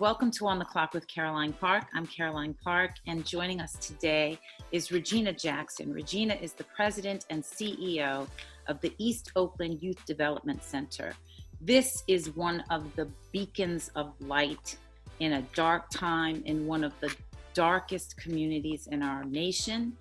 welcome to On the Clock with Caroline Park. I'm Caroline Park, and joining us today is Regina Jackson. Regina is the president and CEO of the East Oakland Youth Development Center. This is one of the beacons of light in a dark time in one of the darkest communities in our nation.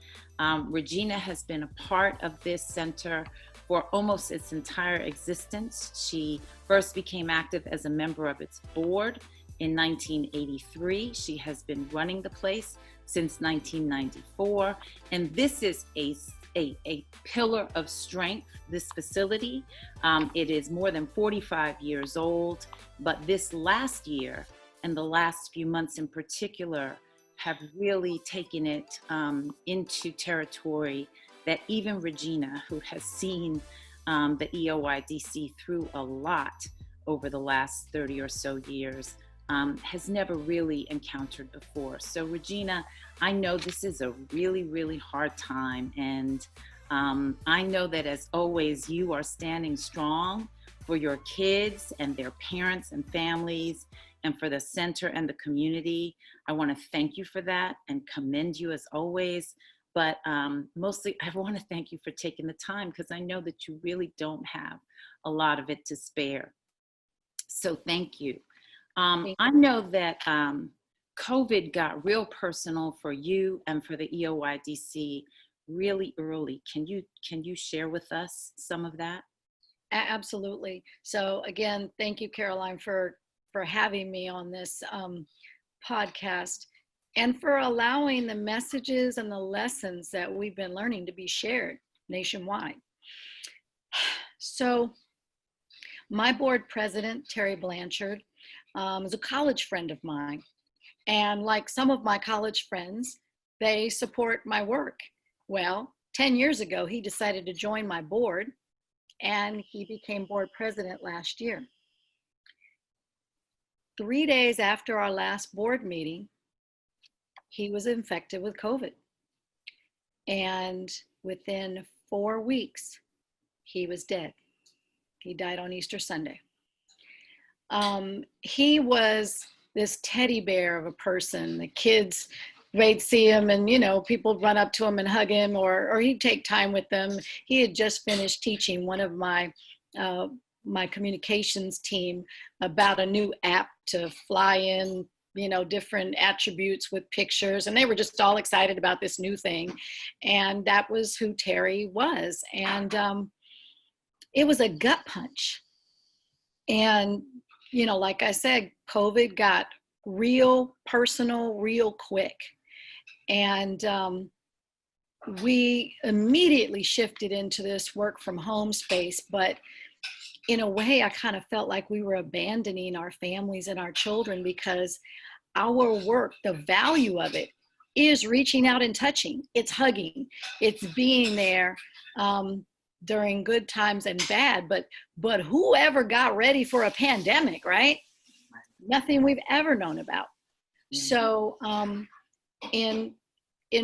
Regina has been a part of this center for almost its entire existence. She first became active as a member of its board in 1983. She has been running the place since 1994. And this is a pillar of strength, this facility. It is more than 45 years old, but this last year and the last few months in particular have really taken it into territory that even Regina, who has seen the EOYDC through a lot over the last 30 or so years, has never really encountered before. So Regina, I know this is a really, really hard time. And I know that as always, you are standing strong for your kids and their parents and families and for the center and the community. I want to thank you for that and commend you as always. But mostly, I want to thank you for taking the time because I know that you really don't have a lot of it to spare. So thank you. I know that COVID got real personal for you and for the EOYDC really early. Can you share with us some of that? Absolutely. So again, thank you, Caroline, for having me on this podcast and for allowing the messages and the lessons that we've been learning to be shared nationwide. So my board president, Terry Blanchard, is a college friend of mine. And like some of my college friends, they support my work. Well, 10 years ago, he decided to join my board and he became board president last year. 3 days after our last board meeting, he was infected with COVID. And within 4 weeks, he was dead. He died on Easter Sunday. He was this teddy bear of a person. The kids, they'd see him and, people run up to him and hug him or he'd take time with them. He had just finished teaching one of my communications team about a new app to fly in, different attributes with pictures. And they were just all excited about this new thing. And that was who Terry was. And it was a gut punch. And, like I said, COVID got real personal, real quick. And we immediately shifted into this work from home space. But in a way, I kind of felt like we were abandoning our families and our children because our work, the value of it is reaching out and touching. It's hugging. It's being there during good times and bad. But whoever got ready for a pandemic, right? Nothing we've ever known about. So in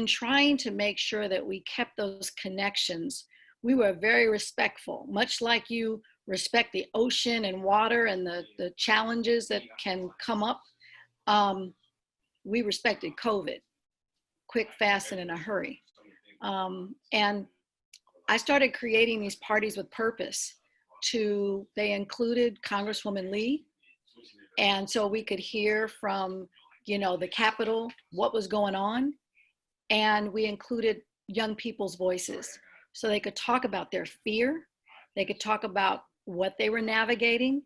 trying to make sure that we kept those connections, we were very respectful, much like you respect the ocean and water and the challenges that can come up. We respected COVID, quick, fast, and in a hurry. And I started creating these parties with purpose. They included Congresswoman Lee. And so we could hear from, the Capitol, what was going on. And we included young people's voices so they could talk about their fear. They could talk about what they were navigating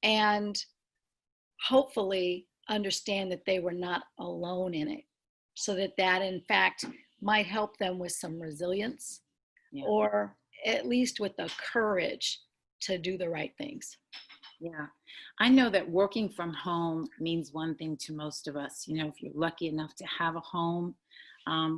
and hopefully understand that they were not alone in it, so that in fact might help them with some resilience or at least with the courage to do the right things. Yeah, I know that working from home means one thing to most of us. If you're lucky enough to have a home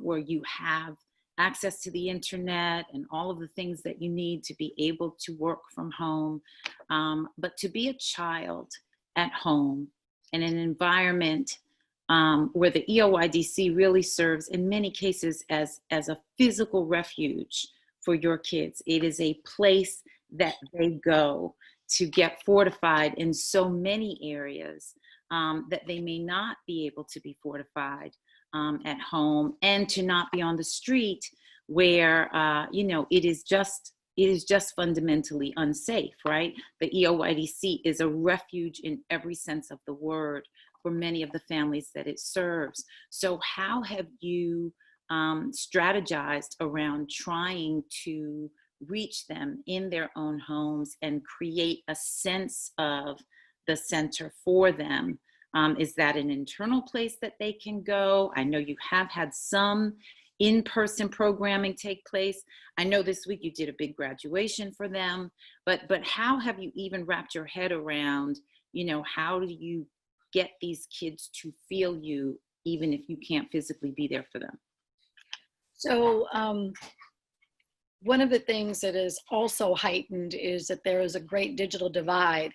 where you have access to the internet and all of the things that you need to be able to work from home. But to be a child at home in an environment where the EOYDC really serves in many cases as a physical refuge for your kids. It is a place that they go to get fortified in so many areas that they may not be able to be fortified at home, and to not be on the street where it is just fundamentally unsafe, right? The EOYDC is a refuge in every sense of the word for many of the families that it serves. So how have you strategized around trying to reach them in their own homes and create a sense of the center for them? Is that an internal place that they can go? I know you have had some in-person programming take place. I know this week you did a big graduation for them, but how have you even wrapped your head around, how do you get these kids to feel you even if you can't physically be there for them? So one of the things that is also heightened is that there is a great digital divide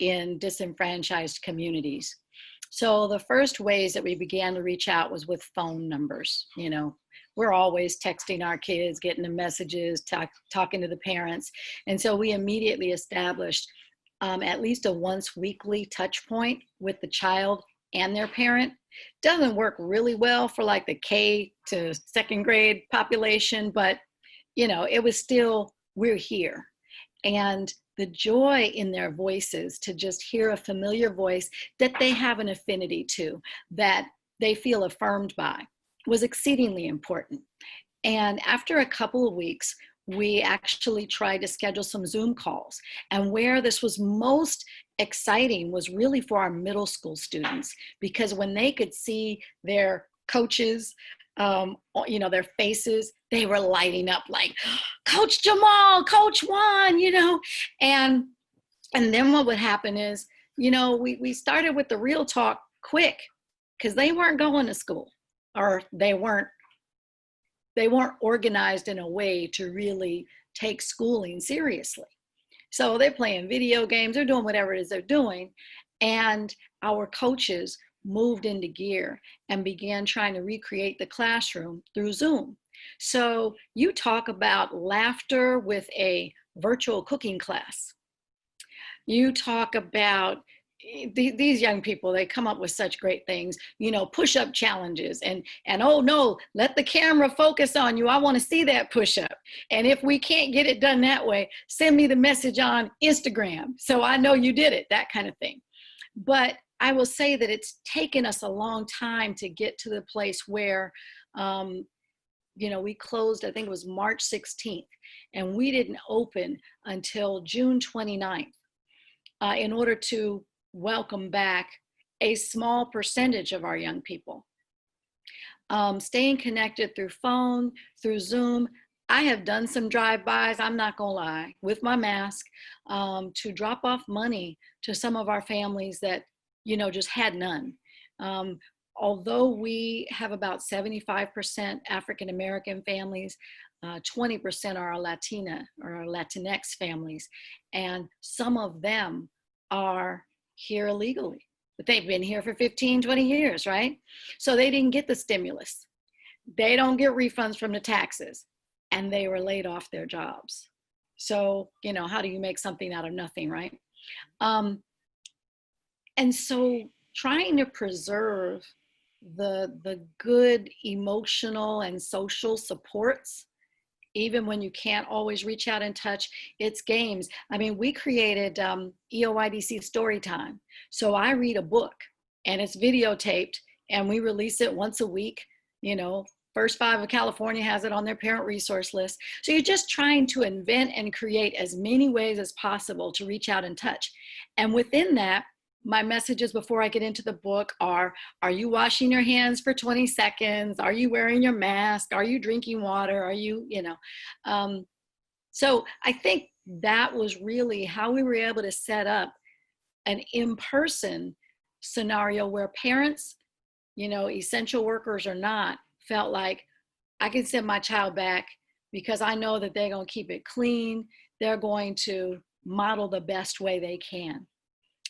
in disenfranchised communities. So the first ways that we began to reach out was with phone numbers. We're always texting our kids, getting the messages, talking to the parents. And so we immediately established at least a once weekly touch point with the child and their parent. Doesn't work really well for like the K to second grade population, but it was still, we're here. And the joy in their voices, to just hear a familiar voice that they have an affinity to, that they feel affirmed by, was exceedingly important. And after a couple of weeks, we actually tried to schedule some Zoom calls. And where this was most exciting was really for our middle school students, because when they could see their coaches, their faces, they were lighting up like, Coach Jamal, Coach Juan, and then what would happen is, we started with the real talk quick, because they weren't going to school, or they weren't organized in a way to really take schooling seriously. So they're playing video games, they're doing whatever it is they're doing. And our coaches moved into gear and began trying to recreate the classroom through Zoom. So you talk about laughter with a virtual cooking class. You talk about these young people, they come up with such great things, push-up challenges, and oh no, let the camera focus on you. I want to see that push-up. And if we can't get it done that way, send me the message on Instagram so I know you did it, that kind of thing. But I will say that it's taken us a long time to get to the place where, we closed, I think it was March 16th, and we didn't open until June 29th in order to welcome back a small percentage of our young people. Staying connected through phone, through Zoom. I have done some drive-bys, I'm not gonna lie, with my mask, to drop off money to some of our families that just had none. Although we have about 75% African-American families, 20% are Latina or Latinx families, and some of them are here illegally, but they've been here for 15, 20 years, right? So they didn't get the stimulus. They don't get refunds from the taxes, and they were laid off their jobs. So, how do you make something out of nothing, right? And so trying to preserve the good emotional and social supports, even when you can't always reach out and touch, it's games. I mean, we created EOYDC Storytime. So I read a book and it's videotaped and we release it once a week. First Five of California has it on their parent resource list. So you're just trying to invent and create as many ways as possible to reach out and touch. And within that, my messages before I get into the book are you washing your hands for 20 seconds? Are you wearing your mask? Are you drinking water? Are you, So I think that was really how we were able to set up an in-person scenario where parents, essential workers or not, felt like I can send my child back because I know that they're going to keep it clean. They're going to model the best way they can.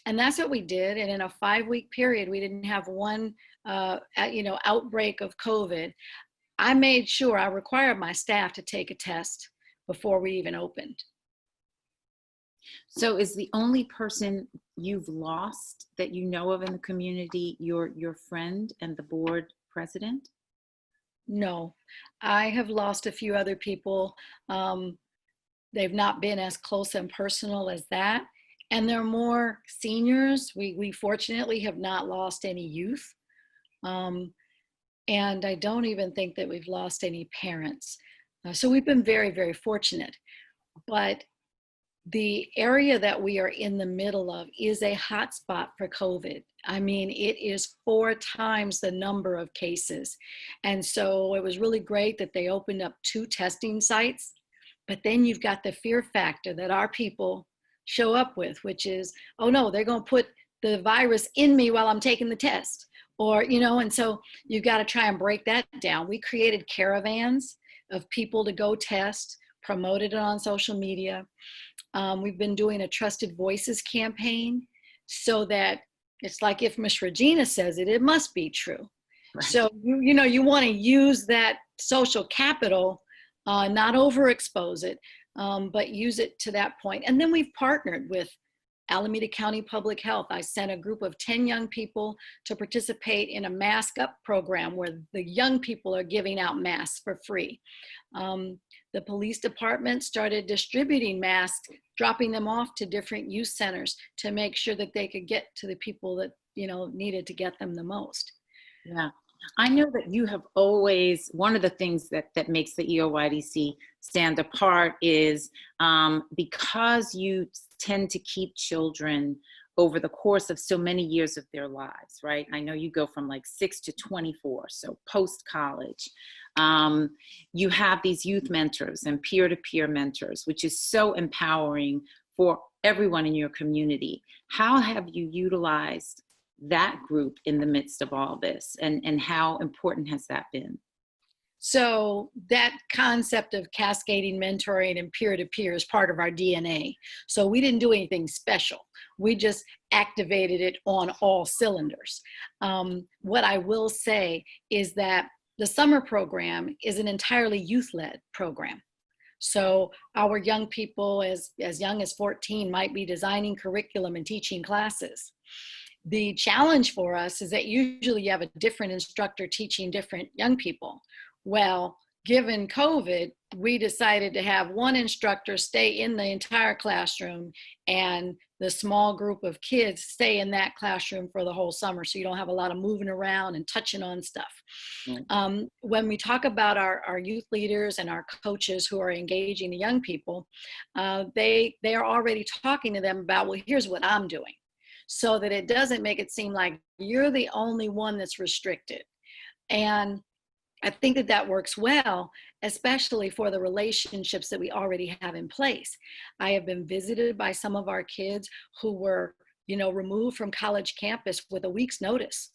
And that's what we did. And in a 5-week period, we didn't have one, outbreak of COVID. I made sure I required my staff to take a test before we even opened. So is the only person you've lost that you know of in the community, your friend and the board president? No, I have lost a few other people. They've not been as close and personal as that. And they're more seniors. We fortunately have not lost any youth. Um, and I don't even think that we've lost any parents. So we've been very, very fortunate. But the area that we are in the middle of is a hotspot for COVID. I mean, it is 4 times the number of cases. And so it was really great that they opened up 2 testing sites, but then you've got the fear factor that our people show up with, which is, oh no, they're going to put the virus in me while I'm taking the test. Or, and so you've got to try and break that down. We created caravans of people to go test, promoted it on social media. We've been doing a Trusted Voices campaign so that it's like if Miss Regina says it, it must be true. Right. So, you want to use that social capital, not overexpose it, but use it to that point. And then we've partnered with Alameda County Public Health. I sent a group of 10 young people to participate in a mask up program where the young people are giving out masks for free. The police department started distributing masks, dropping them off to different youth centers to make sure that they could get to the people that, needed to get them the most. Yeah. I know that you have always, one of the things that makes the EOYDC stand apart is because you tend to keep children over the course of so many years of their lives, right? I know you go from like 6 to 24, so post-college. You have these youth mentors and peer-to-peer mentors, which is so empowering for everyone in your community. How have you utilized that group in the midst of all this, and how important has that been? So that concept of cascading mentoring and peer-to-peer is part of our DNA. So we didn't do anything special. We just activated it on all cylinders. What I will say is that the summer program is an entirely youth-led program. So our young people as young as 14 might be designing curriculum and teaching classes. The challenge for us is that usually you have a different instructor teaching different young people. Well, given COVID, we decided to have one instructor stay in the entire classroom and the small group of kids stay in that classroom for the whole summer, so you don't have a lot of moving around and touching on stuff. Mm-hmm. When we talk about our youth leaders and our coaches who are engaging the young people, they are already talking to them about, well, here's what I'm doing, so that it doesn't make it seem like you're the only one that's restricted. And I think that works well, especially for the relationships that we already have in place. I have been visited by some of our kids who were, removed from college campus with a week's notice.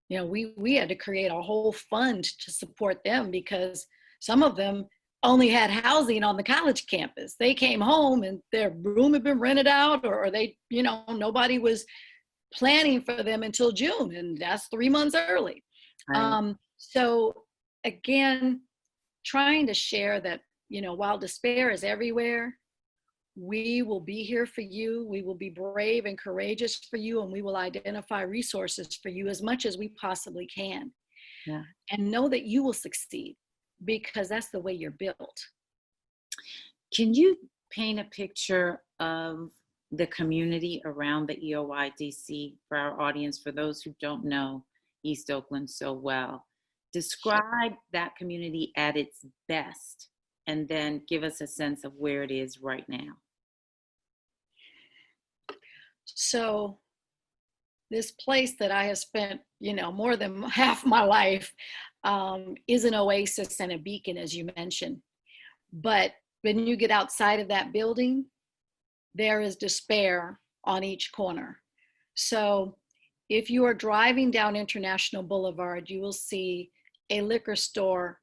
We had to create a whole fund to support them because some of them only had housing on the college campus. They came home and their room had been rented out, or they, nobody was planning for them until June, and that's 3 months early. Right. So again, trying to share that, while despair is everywhere, we will be here for you. We will be brave and courageous for you, and we will identify resources for you as much as we possibly can. Yeah. And know that you will succeed because that's the way you're built. Can you paint a picture of the community around the EOYDC for our audience, for those who don't know East Oakland so well? Describe that community at its best, and then give us a sense of where it is right now. So this place that I have spent, more than half my life is an oasis and a beacon, as you mentioned. But when you get outside of that building, there is despair on each corner. So if you are driving down International Boulevard, you will see a liquor store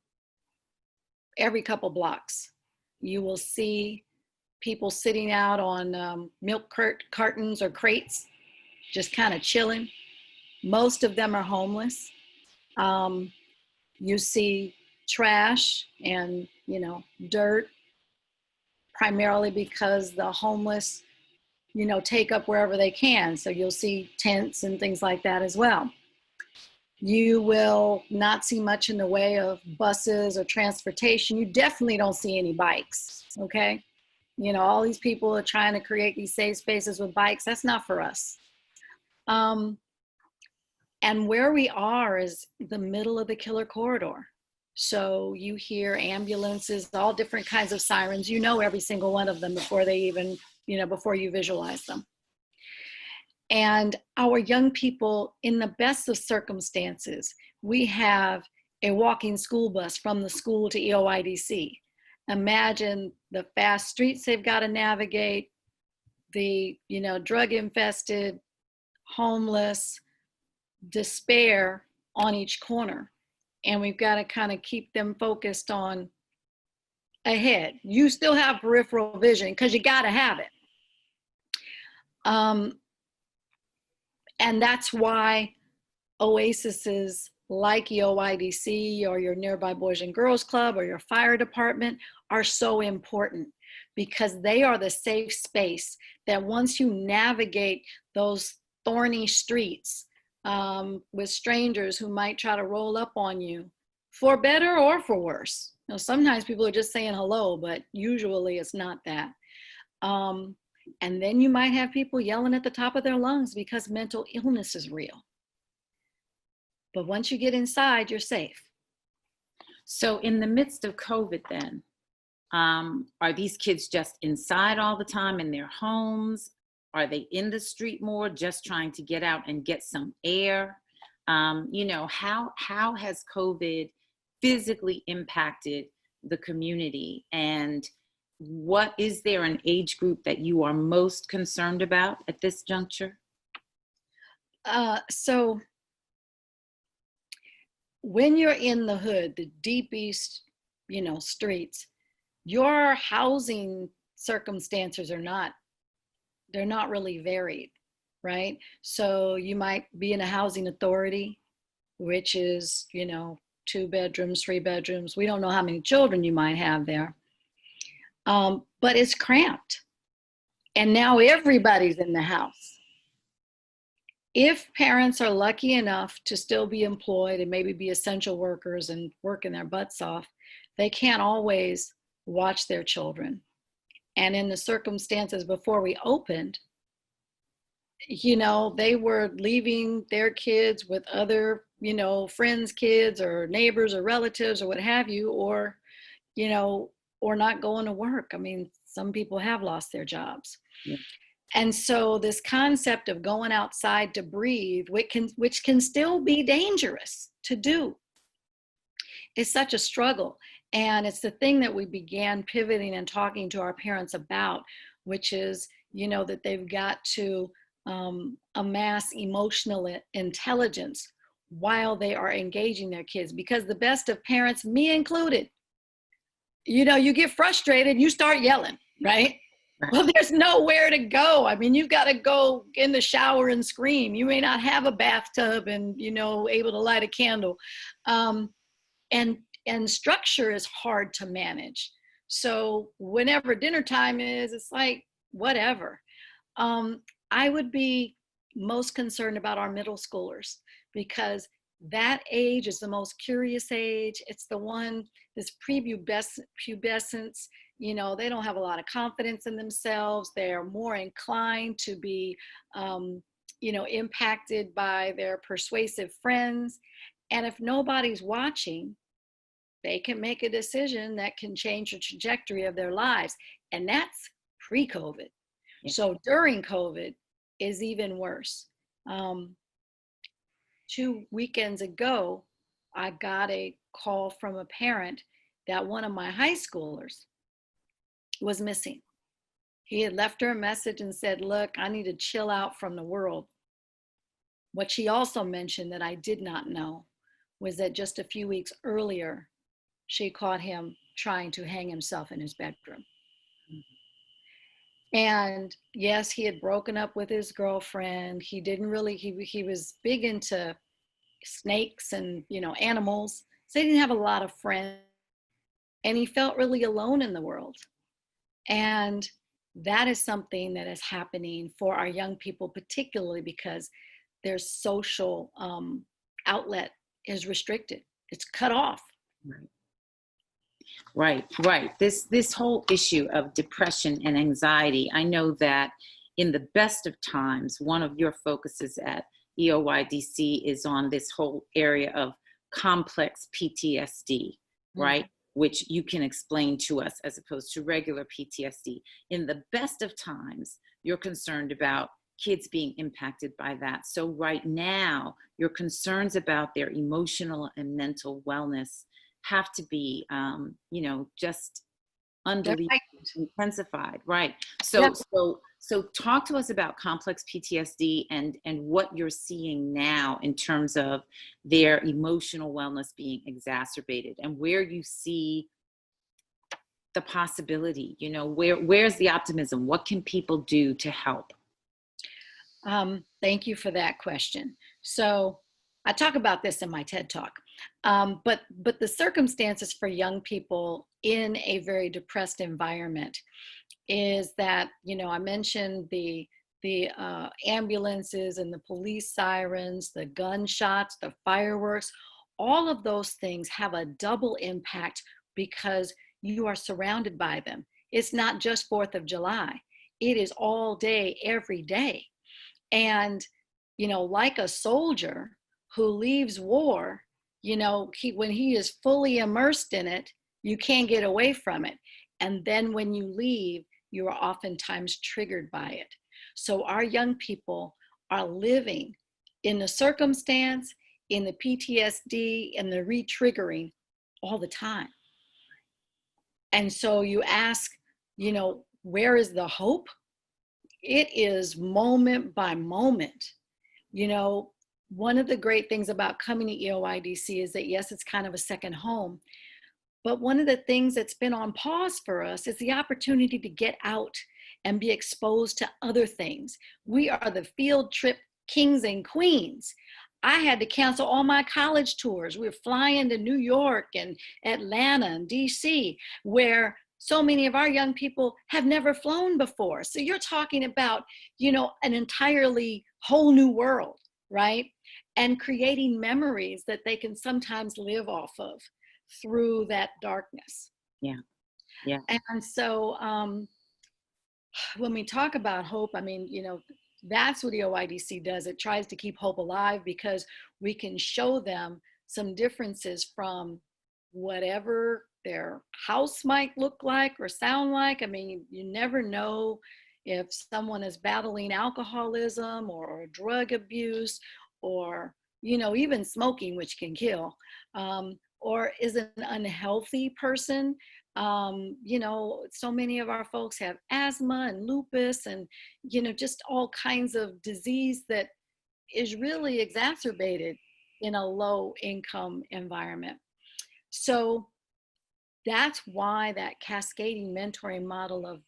every couple blocks. You will see people sitting out on milk cartons or crates, just kind of chilling. Most of them are homeless. You see trash and, dirt, primarily because the homeless take up wherever they can. So you'll see tents and things like that as well. You will not see much in the way of buses or transportation. You definitely don't see any bikes, okay? All these people are trying to create these safe spaces with bikes. That's not for us. And where we are is the middle of the killer corridor. So you hear ambulances, all different kinds of sirens. You know every single one of them before they even, before you visualize them. And our young people, in the best of circumstances, we have a walking school bus from the school to EOIDC. Imagine the fast streets they've got to navigate, the, drug infested, homeless, despair on each corner. And we've got to kind of keep them focused on ahead. You still have peripheral vision because you got to have it. And that's why oases like EOIDC or your nearby Boys and Girls Club or your fire department are so important, because they are the safe space that once you navigate those thorny streets with strangers who might try to roll up on you, for better or for worse. Sometimes people are just saying hello, but usually it's not that. And then you might have people yelling at the top of their lungs because mental illness is real. But once you get inside, you're safe. So in the midst of COVID then, are these kids just inside all the time in their homes? Are they in the street more, just trying to get out and get some air? How has COVID physically impacted the community? And what is there an age group that you are most concerned about at this juncture? So when you're in the hood, the deep east, streets, your housing circumstances they're not really varied, right? So you might be in a housing authority, which is, 2 bedrooms, 3 bedrooms. We don't know how many children you might have there. But it's cramped. And now everybody's in the house. If parents are lucky enough to still be employed and maybe be essential workers and working their butts off, they can't always watch their children. And in the circumstances before we opened, they were leaving their kids with other, friends' kids or neighbors or relatives or what have you, or not going to work. I mean, some people have lost their jobs. Yeah. And so this concept of going outside to breathe, which can still be dangerous to do, is such a struggle. And it's the thing that we began pivoting and talking to our parents about, which is, that they've got to amass emotional intelligence while they are engaging their kids. Because the best of parents, me included, you get frustrated, you start yelling, right? Well, there's nowhere to go. I mean, you've got to go in the shower and scream. You may not have a bathtub and, able to light a candle. And structure is hard to manage. So whenever dinner time is, it's like, whatever. I would be most concerned about our middle schoolers, because that age is the most curious age. It's the one, this prepubescence, they don't have a lot of confidence in themselves. They're more inclined to be, impacted by their persuasive friends. And if nobody's watching, they can make a decision that can change the trajectory of their lives. And that's pre-COVID. Yeah. So during COVID is even worse. 2 weekends ago, I got a call from a parent that one of my high schoolers was missing. He had left her a message and said, look, I need to chill out from the world. What she also mentioned that I did not know was that just a few weeks earlier, she caught him trying to hang himself in his bedroom. And yes, he had broken up with his girlfriend. He didn't really, he was big into snakes and, animals. So he didn't have a lot of friends. And he felt really alone in the world. And that is something that is happening for our young people, particularly because their social outlet is restricted. It's cut off. Right. Right. This whole issue of depression and anxiety, I know that in the best of times, one of your focuses at EOYDC is on this whole area of complex PTSD, right? Which you can explain to us as opposed to regular PTSD. In the best of times, you're concerned about kids being impacted by that. So right now, your concerns about their emotional and mental wellness have to be, just unbelievably intensified, right? So, Yep. so talk to us about complex PTSD and what you're seeing now in terms of their emotional wellness being exacerbated, and where you see the possibility. Where's the optimism? What can people do to help? Thank you for that question. So I talk about this in my TED Talk, but the circumstances for young people in a very depressed environment is that, I mentioned the ambulances and the police sirens, the gunshots, the fireworks. All of those things have a double impact because you are surrounded by them. It's not just 4th of July. It is all day, every day. And, like a soldier who leaves war, when he is fully immersed in it, you can't get away from it. And then when you leave, you are oftentimes triggered by it. So our young people are living in the circumstance, in the PTSD, and the re-triggering all the time. And so you ask, where is the hope? It is moment by moment. One of the great things about coming to EOYDC is that, yes, it's kind of a second home. But one of the things that's been on pause for us is the opportunity to get out and be exposed to other things. We are the field trip kings and queens. I had to cancel all my college tours. We were flying to New York and Atlanta and DC, where so many of our young people have never flown before. So you're talking about, an entirely whole new world, right? And creating memories that they can sometimes live off of through that darkness. Yeah. And so when we talk about hope, that's what EOYDC does. It tries to keep hope alive because we can show them some differences from whatever their house might look like or sound like. You never know if someone is battling alcoholism or drug abuse or, even smoking, which can kill, or is an unhealthy person. So many of our folks have asthma and lupus and, just all kinds of disease that is really exacerbated in a low income environment. So that's why that cascading mentoring model of,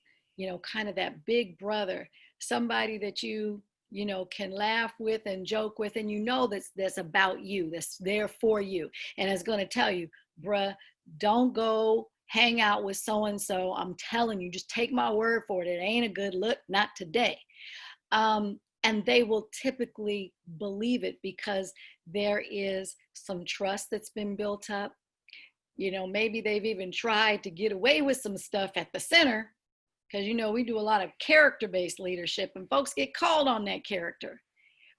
kind of that big brother, somebody that you can laugh with and joke with, and that's about you, that's there for you, and is going to tell you, bruh, don't go hang out with so-and-so. I'm telling you, just take my word for it. It ain't a good look, not today. And they will typically believe it because there is some trust that's been built up. Maybe they've even tried to get away with some stuff at the center because, we do a lot of character-based leadership and folks get called on that character.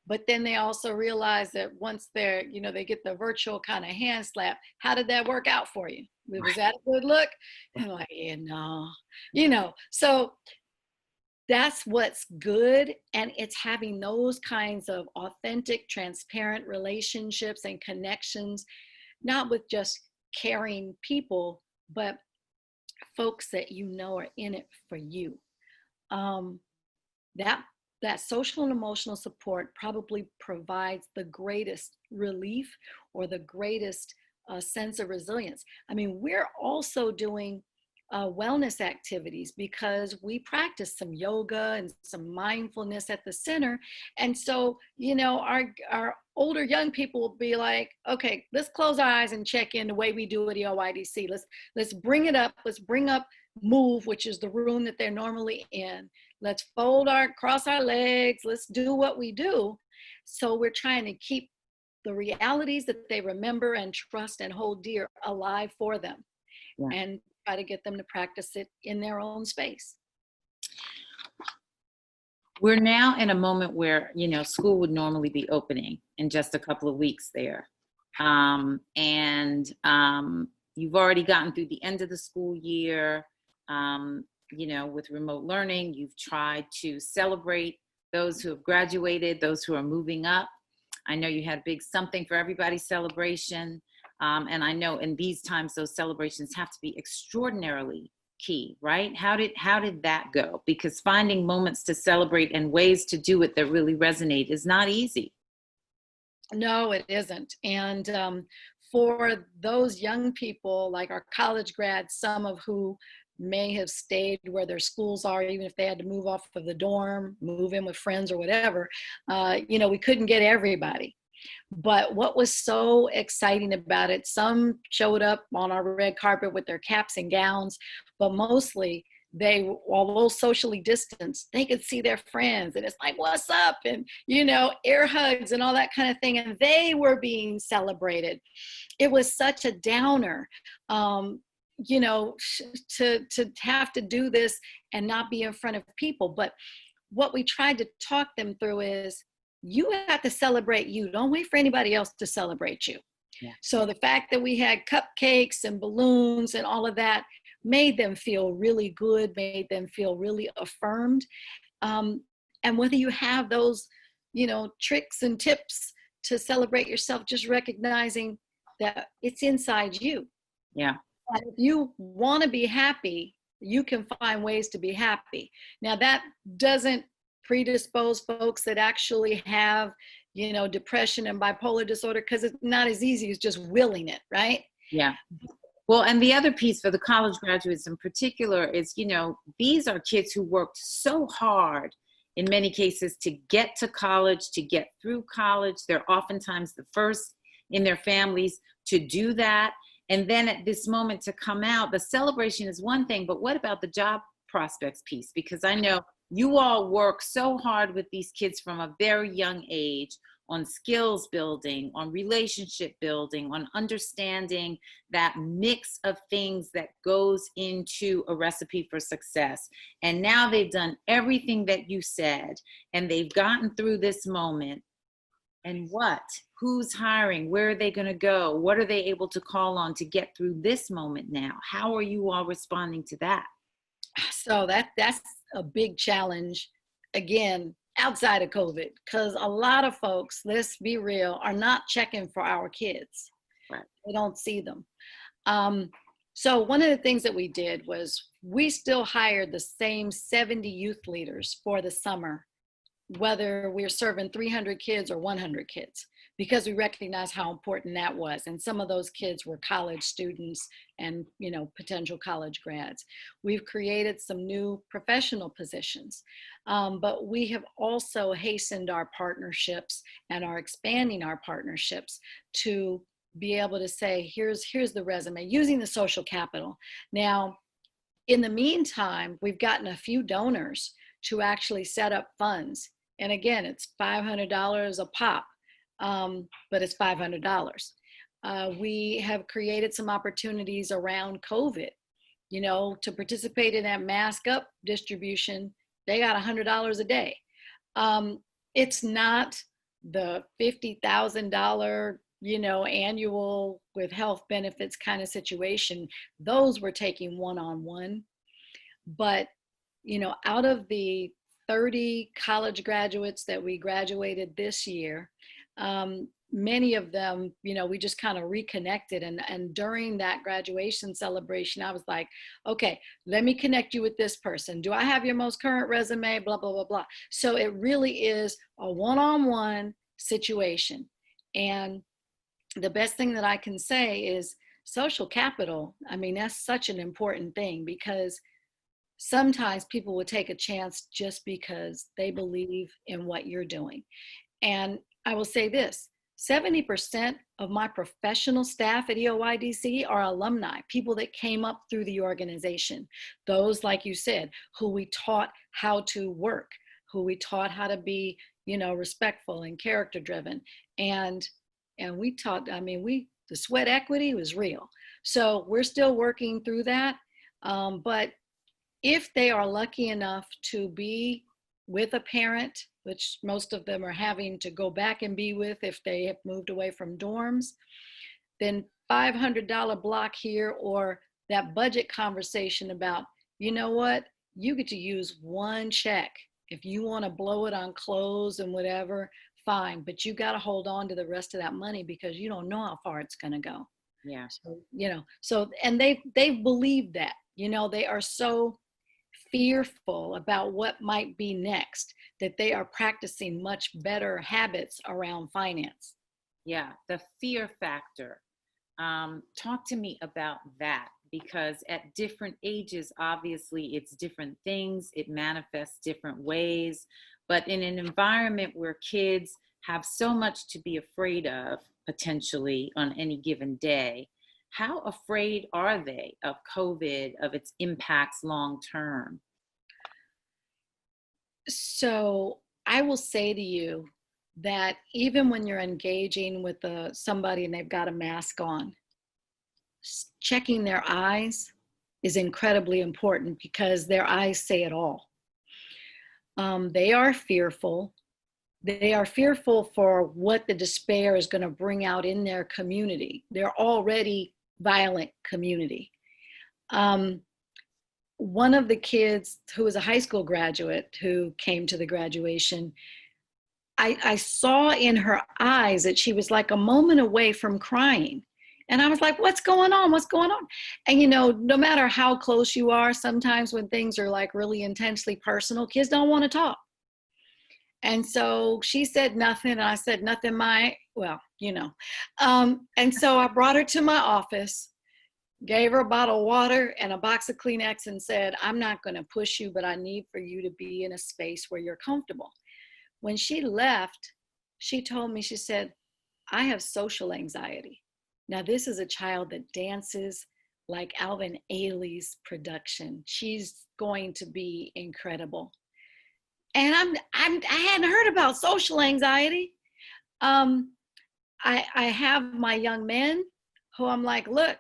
But then they also realize that once they're, they get the virtual kind of hand slap, how did that work out for you? Was that a good look? And I'm like, yeah, no, so that's what's good. And it's having those kinds of authentic, transparent relationships and connections, not with just caring people, but folks that are in it for you. That social and emotional support probably provides the greatest relief or the greatest sense of resilience. We're also doing wellness activities because we practice some yoga and some mindfulness at the center. And so, our older young people will be like, okay, let's close our eyes and check in the way we do at EOYDC. Let's bring it up. Let's bring up move, which is the room that they're normally in. Let's cross our legs. Let's do what we do. So we're trying to keep the realities that they remember and trust and hold dear alive for them, Yeah. and try to get them to practice it in their own space. We're now in a moment where, school would normally be opening in just a couple of weeks there. And you've already gotten through the end of the school year. With remote learning, you've tried to celebrate those who have graduated, those who are moving up. I know you had a big something for everybody celebration. And I know in these times, those celebrations have to be extraordinarily key, right? How did that go? Because finding moments to celebrate and ways to do it that really resonate is not easy. No, it isn't. And for those young people, like our college grads, some of who may have stayed where their schools are, even if they had to move off of the dorm, move in with friends or whatever, we couldn't get everybody. But what was so exciting about it, some showed up on our red carpet with their caps and gowns, but mostly they, although socially distanced, they could see their friends, and it's like, what's up? And, air hugs and all that kind of thing. And they were being celebrated. It was such a downer, to have to do this and not be in front of people. But what we tried to talk them through is, you have to celebrate you. Don't wait for anybody else to celebrate you. Yeah. So the fact that we had cupcakes and balloons and all of that made them feel really good, made them feel really affirmed. And whether you have those, tricks and tips to celebrate yourself, just recognizing that it's inside you. Yeah. And if you want to be happy, you can find ways to be happy. Now, that doesn't predispose folks that actually have, depression and bipolar disorder, because it's not as easy as just willing it, right? Yeah. Well, and the other piece for the college graduates in particular is, these are kids who worked so hard in many cases to get to college, to get through college. They're oftentimes the first in their families to do that. And then at this moment to come out, the celebration is one thing, but what about the job prospects piece? Because I know you all work so hard with these kids from a very young age on skills building, on relationship building, on understanding that mix of things that goes into a recipe for success. And now they've done everything that you said, and they've gotten through this moment. And what? Who's hiring? Where are they going to go? What are they able to call on to get through this moment now? How are you all responding to that? So that's a big challenge, again, outside of COVID, because a lot of folks, let's be real, are not checking for our kids. Right. They don't see them. So one of the things that we did was we still hired the same 70 youth leaders for the summer, whether we're serving 300 kids or 100 kids, because we recognize how important that was. And some of those kids were college students and, potential college grads. We've created some new professional positions, but we have also hastened our partnerships and are expanding our partnerships to be able to say, here's the resume, using the social capital. Now, in the meantime, we've gotten a few donors to actually set up funds. And again, it's $500 a pop, but it's $500. We have created some opportunities around COVID, to participate in that mask up distribution. They got $100 a day. It's not the $50,000, annual with health benefits kind of situation. Those we're taking one-on-one. But, out of the 30 college graduates that we graduated this year, many of them, we just kind of reconnected. And during that graduation celebration, I was like, okay, let me connect you with this person. Do I have your most current resume? Blah, blah, blah, blah. So it really is a one-on-one situation. And the best thing that I can say is social capital. I mean, that's such an important thing, because sometimes people will take a chance just because they believe in what you're doing. And I will say this, 70% of my professional staff at EOYDC are alumni, people that came up through the organization. Those, like you said, who we taught how to work, who we taught how to be, respectful and character driven. And we taught, the sweat equity was real. So we're still working through that. But if they are lucky enough to be with a parent, which most of them are having to go back and be with if they have moved away from dorms, then $500 block here, or that budget conversation about, you know what, you get to use one check. If you want to blow it on clothes and whatever, fine, but you got to hold on to the rest of that money because you don't know how far it's going to go. Yeah. So, and they believe that, they are so fearful about what might be next that they are practicing much better habits around finance. Yeah, the fear factor. Talk to me about that, because at different ages, obviously it's different things. It manifests different ways. But in an environment where kids have so much to be afraid of potentially on any given day, how afraid are they of COVID, of its impacts long term? So I will say to you that even when you're engaging with somebody and they've got a mask on, checking their eyes is incredibly important because their eyes say it all. They are fearful. They are fearful for what the despair is going to bring out in their community. They're already violent community. One of the kids who was a high school graduate who came to the graduation, I saw in her eyes that she was like a moment away from crying. And I was like, what's going on? What's going on? And, no matter how close you are, sometimes when things are like really intensely personal, kids don't want to talk. And so she said nothing, and I said nothing, and so I brought her to my office, gave her a bottle of water and a box of Kleenex and said, I'm not going to push you, but I need for you to be in a space where you're comfortable. When she left, she told me, she said, I have social anxiety. Now, this is a child that dances like Alvin Ailey's production. She's going to be incredible. And I hadn't heard about social anxiety. I have my young men who I'm like, look,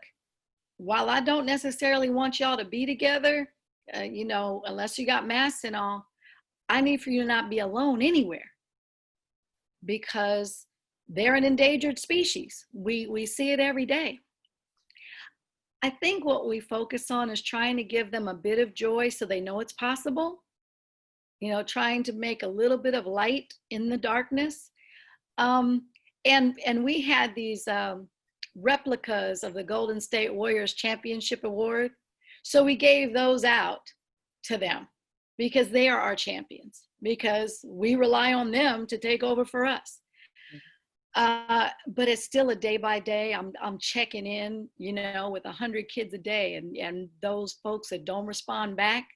while I don't necessarily want y'all to be together, unless you got masks and all, I need for you to not be alone anywhere because they're an endangered species. We see it every day. I think what we focus on is trying to give them a bit of joy so they know it's possible. Trying to make a little bit of light in the darkness. And we had these replicas of the Golden State Warriors Championship Award. So we gave those out to them because they are our champions, because we rely on them to take over for us. But it's still a day by day. I'm checking in, with 100 kids a day, and those folks that don't respond back,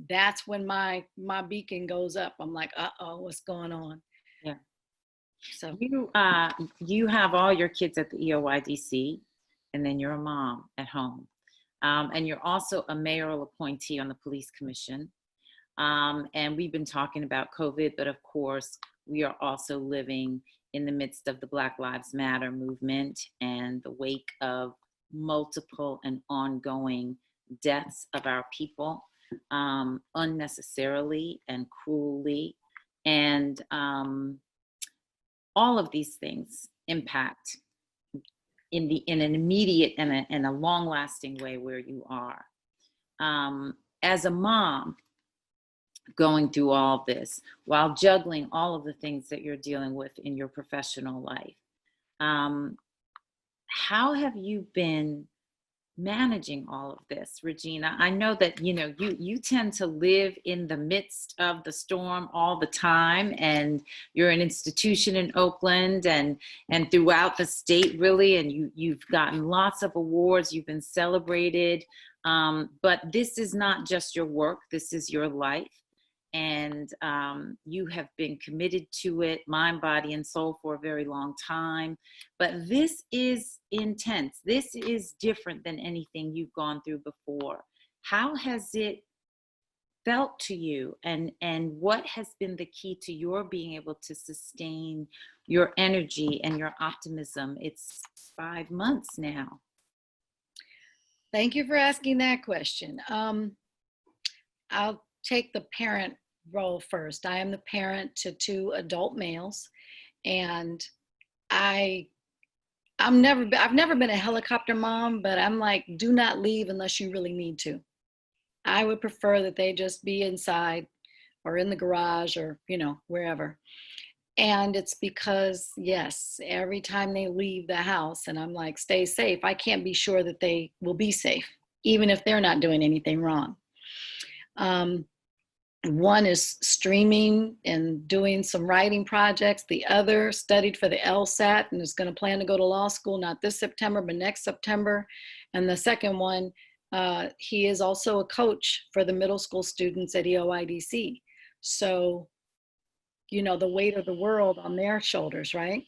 that's when my beacon goes up. I'm like, what's going on? Yeah. So you have all your kids at the EOYDC, and then you're a mom at home. And you're also a mayoral appointee on the police commission. And we've been talking about COVID, but of course, we are also living in the midst of the Black Lives Matter movement and the wake of multiple and ongoing deaths of our people, unnecessarily and cruelly. And all of these things impact in an immediate and a long-lasting way where you are. As a mom, going through all of this while juggling all of the things that you're dealing with in your professional life, how have you been managing all of this, Regina? I know that you tend to live in the midst of the storm all the time, and you're an institution in Oakland and throughout the state, really, and you've gotten lots of awards, you've been celebrated, but this is not just your work, this is your life. and you have been committed to it, mind, body, and soul, for a very long time. But this is intense. This is different than anything you've gone through before. How has it felt to you, and what has been the key to your being able to sustain your energy and your optimism? It's 5 months now. Thank you for asking that question. I'll take the parent role first. I am the parent to 2 adult males, and I've never been a helicopter mom, but I'm like, do not leave unless you really need to. I would prefer that they just be inside or in the garage or, wherever. And it's because, yes, every time they leave the house and I'm like, stay safe, I can't be sure that they will be safe, even if they're not doing anything wrong. One is streaming and doing some writing projects. The other studied for the LSAT and is going to plan to go to law school, not this September, but next September. And the second one, he is also a coach for the middle school students at EOIDC. So, the weight of the world on their shoulders, right?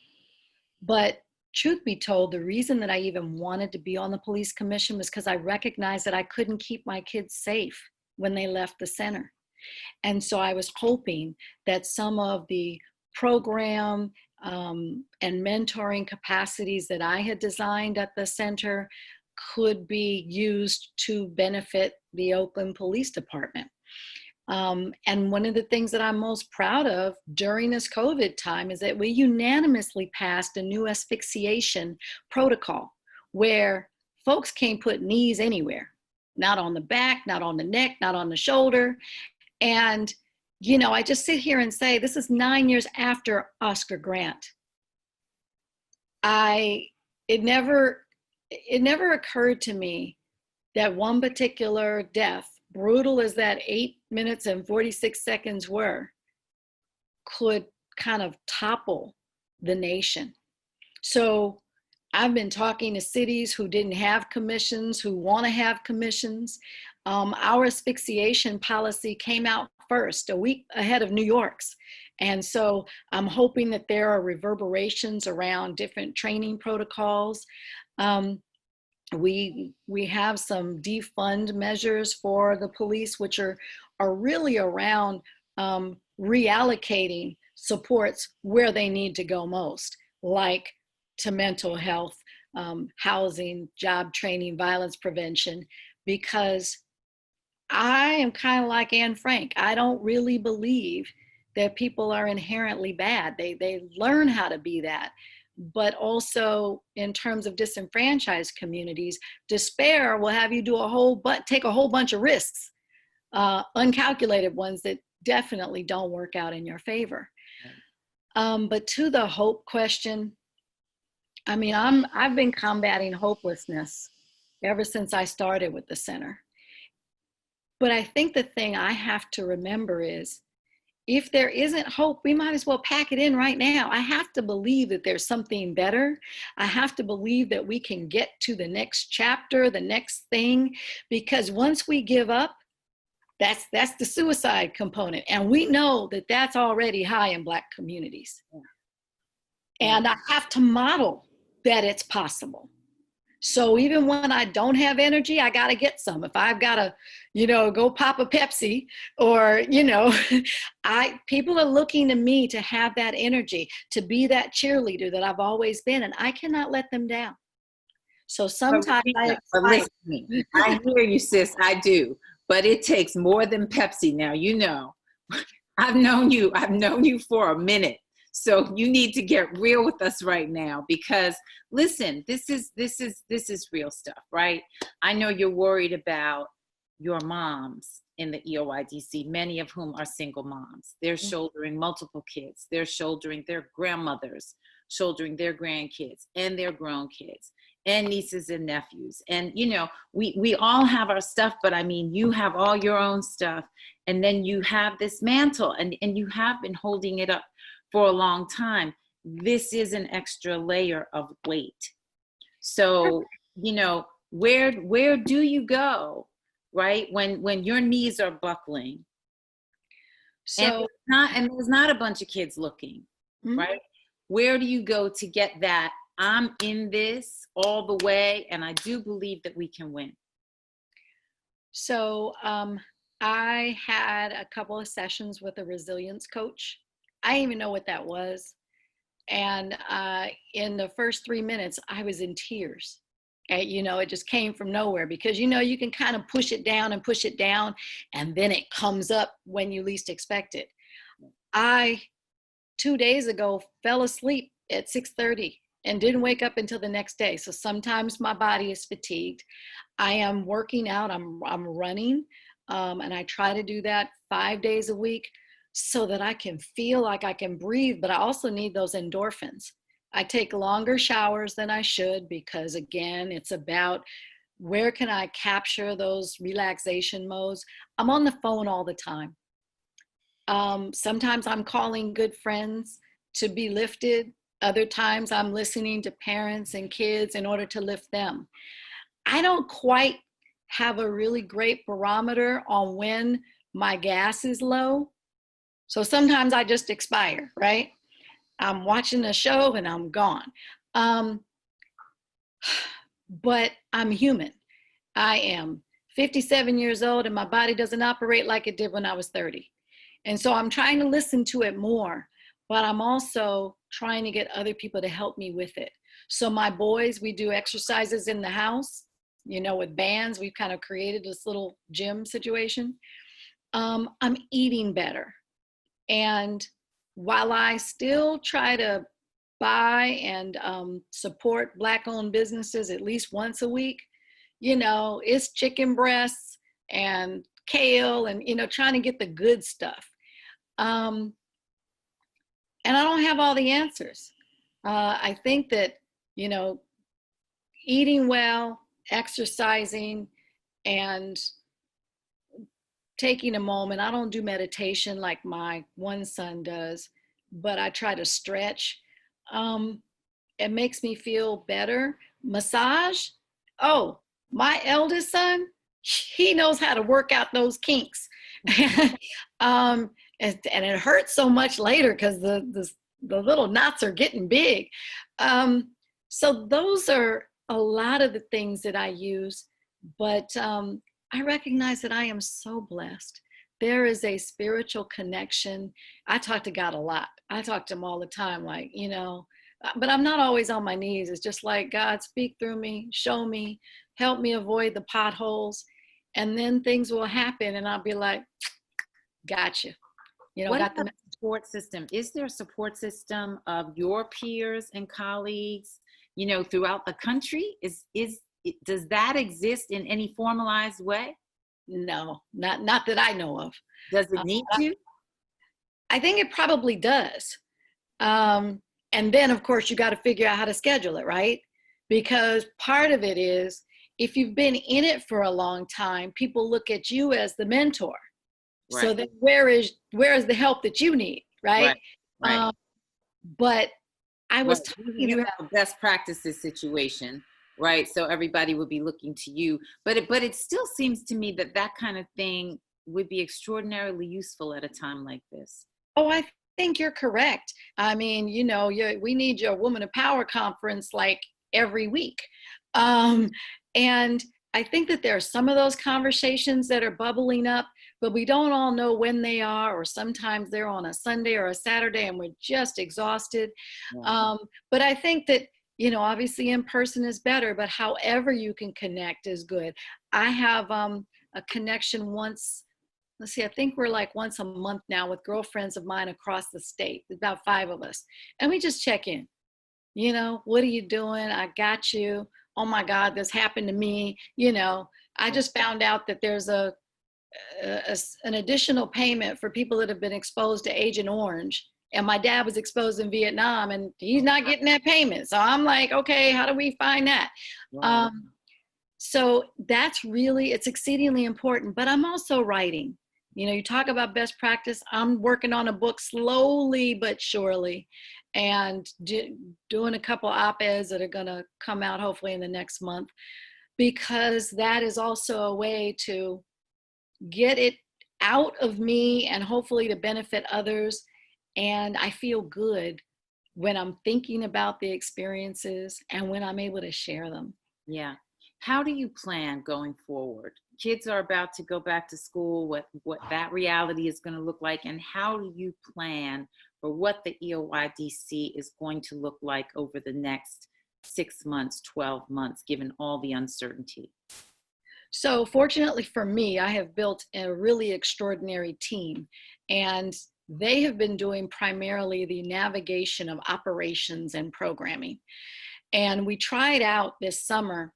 But truth be told, the reason that I even wanted to be on the police commission was because I recognized that I couldn't keep my kids safe when they left the center. And so I was hoping that some of the program and mentoring capacities that I had designed at the center could be used to benefit the Oakland Police Department. And one of the things that I'm most proud of during this COVID time is that we unanimously passed a new asphyxiation protocol where folks can't put knees anywhere, not on the back, not on the neck, not on the shoulder. And, I just sit here and say, this is 9 years after Oscar Grant. It never occurred to me that one particular death, brutal as that 8 minutes and 46 seconds were, could kind of topple the nation. So I've been talking to cities who didn't have commissions, who want to have commissions. Our asphyxiation policy came out first, a week ahead of New York's. And so I'm hoping that there are reverberations around different training protocols. We have some defund measures for the police, which are really around reallocating supports where they need to go most, like to mental health, housing, job training, violence prevention, because I am kind of like Anne Frank. I don't really believe that people are inherently bad. They learn how to be that. But also in terms of disenfranchised communities, despair will have you do take a whole bunch of risks, uncalculated ones that definitely don't work out in your favor. But to the hope question, I mean, I've been combating hopelessness ever since I started with the center. But I think the thing I have to remember is, if there isn't hope, we might as well pack it in right now. I have to believe that there's something better. I have to believe that we can get to the next chapter, the next thing, because once we give up, that's the suicide component. And we know that that's already high in Black communities. And I have to model that it's possible. So even when I don't have energy, I got to get some. If I've got to, go pop a Pepsi or, people are looking to me to have that energy, to be that cheerleader that I've always been, and I cannot let them down. So sometimes I hear you, sis, I do, but it takes more than Pepsi now, I've known you for a minute. So you need to get real with us right now, because listen, this is real stuff, right? I know you're worried about your moms in the EOIDC, many of whom are single moms. They're shouldering multiple kids. They're shouldering their grandmothers, shouldering their grandkids and their grown kids and nieces and nephews. And, we all have our stuff, but I mean, you have all your own stuff. And then you have this mantle and you have been holding it up for a long time. This is an extra layer of weight. So, where do you go, right? When your knees are buckling? So, And there's not a bunch of kids looking, mhm. right? Where do you go to get that? I'm in this all the way, and I do believe that we can win. So I had a couple of sessions with a resilience coach. I didn't even know what that was. And in the first 3 minutes, I was in tears. And, it just came from nowhere because, you can kind of push it down and push it down, and then it comes up when you least expect it. I, 2 days ago, fell asleep at 6:30 and didn't wake up until the next day. So sometimes my body is fatigued. I am working out. I'm running, and I try to do that 5 days a week so that I can feel like I can breathe. But I also need those endorphins. I take longer showers than I should because, again, it's about where can I capture those relaxation modes. I'm on the phone all the time. Sometimes I'm calling good friends to be lifted. Other times I'm listening to parents and kids in order to lift them. I don't quite have a really great barometer on when my gas is low. So sometimes I just expire, right? I'm watching a show and I'm gone. Um, but I'm human. I am 57 years old and my body doesn't operate like it did when I was 30. And so I'm trying to listen to it more, but I'm also trying to get other people to help me with it. So my boys, we do exercises in the house, with bands. We've kind of created this little gym situation. I'm eating better. And while I still try to buy and support Black-owned businesses at least once a week, it's chicken breasts and kale and, trying to get the good stuff. And I don't have all the answers. I think that, eating well, exercising, and taking a moment. I don't do meditation like my one son does, but I try to stretch. It makes me feel better. Massage. Oh, my eldest son, he knows how to work out those kinks. um, and it hurts so much later because the little knots are getting big. So those are a lot of the things that I use, but I recognize that I am so blessed. There is a spiritual connection. I talk to God a lot. I talk to him all the time, but I'm not always on my knees. It's just like, God, speak through me, show me, help me avoid the potholes. And then things will happen and I'll be like, gotcha. What about the support system? Is there a support system of your peers and colleagues, throughout the country? Does that exist in any formalized way? No, not that I know of. Does it need to? I think it probably does. And then, of course, you got to figure out how to schedule it, right? Because part of it is if you've been in it for a long time, people look at you as the mentor. Right. So then where is the help that you need, right? Right. But I was talking you have a best practices situation, right? So everybody would be looking to you. But it still seems to me that kind of thing would be extraordinarily useful at a time like this. Oh, I think you're correct. I mean, we need your Woman of Power conference like every week. And I think that there are some of those conversations that are bubbling up, but we don't all know when they are, or sometimes they're on a Sunday or a Saturday and we're just exhausted. Yeah. But I think that, obviously in person is better, but however you can connect is good. I have a connection once. Let's see, I think we're like once a month now with girlfriends of mine across the state, about 5 of us. And we just check in, what are you doing? I got you. Oh my God, this happened to me. I just found out that there's an additional payment for people that have been exposed to Agent Orange. And my dad was exposed in Vietnam and he's not getting that payment. So I'm like, okay, how do we find that? Wow. So it's exceedingly important, but I'm also writing. You talk about best practice. I'm working on a book slowly but surely and doing a couple op-eds that are going to come out hopefully in the next month, because that is also a way to get it out of me and hopefully to benefit others. And I feel good when I'm thinking about the experiences and when I'm able to share them. Yeah. How do you plan going forward? Kids are about to go back to school, what that reality is going to look like, and how do you plan for what the EOYDC is going to look like over the next 6 months, 12 months, given all the uncertainty? So fortunately for me, I have built a really extraordinary team, and they have been doing primarily the navigation of operations and programming. And we tried out this summer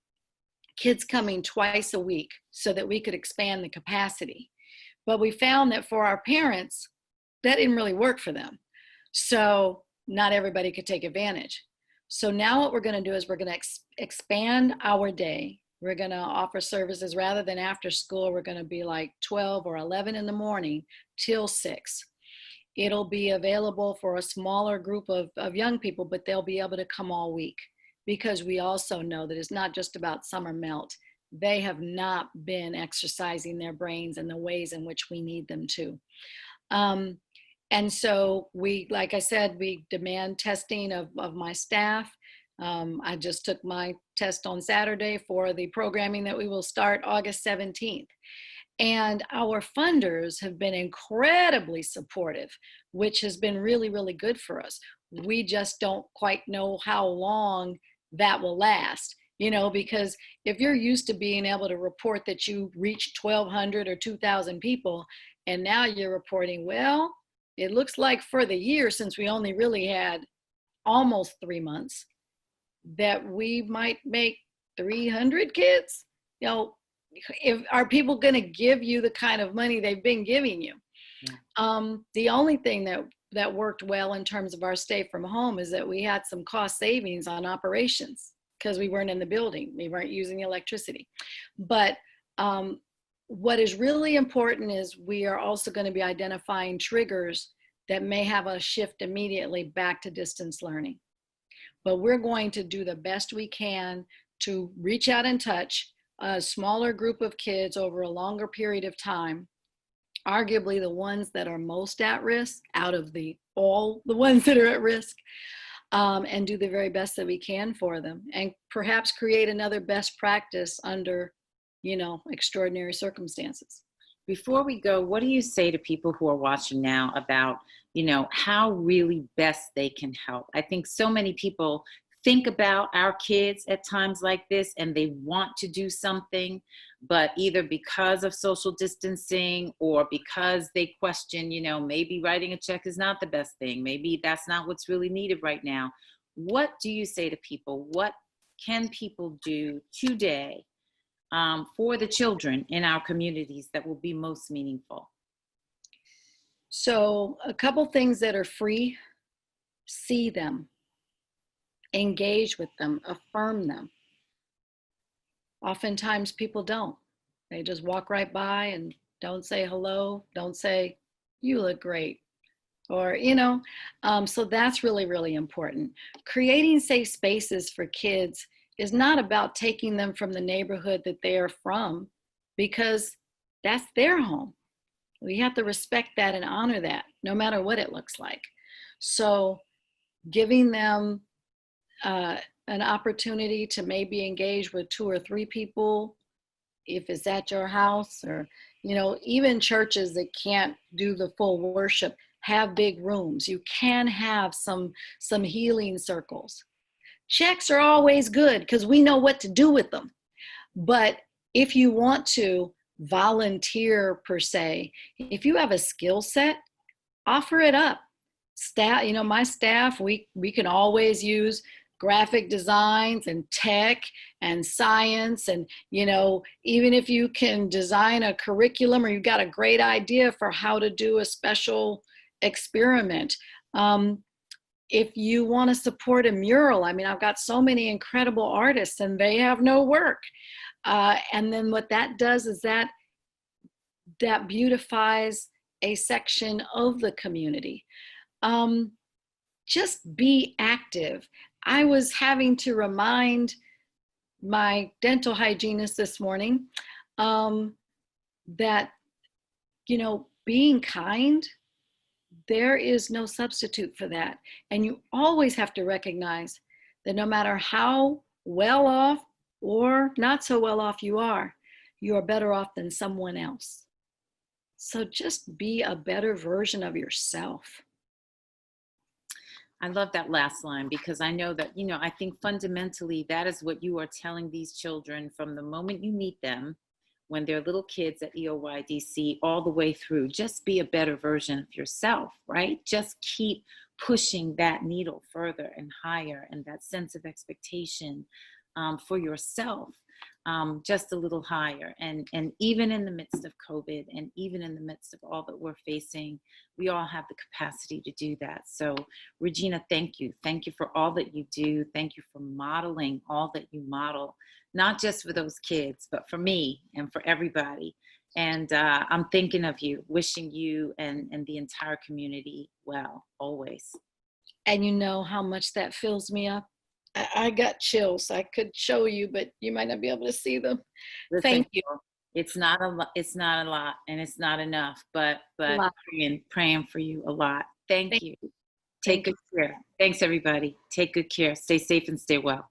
kids coming twice a week so that we could expand the capacity. But we found that for our parents, that didn't really work for them. So not everybody could take advantage. So now what we're going to do is we're going to expand our day. We're going to offer services rather than after school. We're going to be like 12 or 11 in the morning till 6. It'll be available for a smaller group of young people, but they'll be able to come all week, because we also know that it's not just about summer melt. They have not been exercising their brains in the ways in which we need them to. And so we, like I said, we demand testing of my staff. I just took my test on Saturday for the programming that we will start August 17th. And our funders have been incredibly supportive, which has been really, really good for us. We just don't quite know how long that will last, because if you're used to being able to report that you reached 1,200 or 2,000 people, and now you're reporting, well, it looks like for the year, since we only really had almost 3 months, that we might make 300 kids. If are people going to give you the kind of money they've been giving you? The only thing that worked well in terms of our stay from home is that we had some cost savings on operations because we weren't in the building. We weren't using the electricity. But what is really important is we are also going to be identifying triggers that may have us shift immediately back to distance learning. But we're going to do the best we can to reach out and touch a smaller group of kids over a longer period of time, arguably the ones that are most at risk out of all the ones that are at risk, and do the very best that we can for them, and perhaps create another best practice under, extraordinary circumstances. Before we go, what do you say to people who are watching now about, how really best they can help? I think so many people think about our kids at times like this and they want to do something, but either because of social distancing or because they question, maybe writing a check is not the best thing. Maybe that's not what's really needed right now. What do you say to people? What can people do today for the children in our communities that will be most meaningful? So a couple things that are free: see them, engage with them, affirm them. Oftentimes people don't. They just walk right by and don't say hello, don't say, you look great, or, so that's really, really important. Creating safe spaces for kids is not about taking them from the neighborhood that they are from, because that's their home. We have to respect that and honor that, no matter what it looks like. So giving them an opportunity to maybe engage with 2 or 3 people, if it's at your house, or, even churches that can't do the full worship have big rooms. You can have some healing circles. Checks are always good because we know what to do with them. But if you want to volunteer per se, if you have a skill set, offer it up. Staff, my staff, we can always use graphic designs and tech and science, and even if you can design a curriculum or you've got a great idea for how to do a special experiment. If you want to support a mural, I've got so many incredible artists and they have no work. And then what that does is that beautifies a section of the community. Just be active. I was having to remind my dental hygienist this morning that being kind, there is no substitute for that. And you always have to recognize that no matter how well off or not so well off you are better off than someone else. So just be a better version of yourself. I love that last line because I know that, I think fundamentally that is what you are telling these children from the moment you meet them, when they're little kids at EOYDC, all the way through. Just be a better version of yourself, right? Just keep pushing that needle further and higher, and that sense of expectation for yourself just a little higher. And even in the midst of COVID, and even in the midst of all that we're facing, we all have the capacity to do that. So Regina, thank you. Thank you for all that you do. Thank you for modeling all that you model, not just for those kids, but for me and for everybody. And I'm thinking of you, wishing you and the entire community well, always. And you know how much that fills me up. I got chills. I could show you, but you might not be able to see them. Listen, Thank you. It's not a lot, and it's not enough, but praying for you a lot. Thank you. Take good care. Thanks, everybody. Take good care. Stay safe and stay well.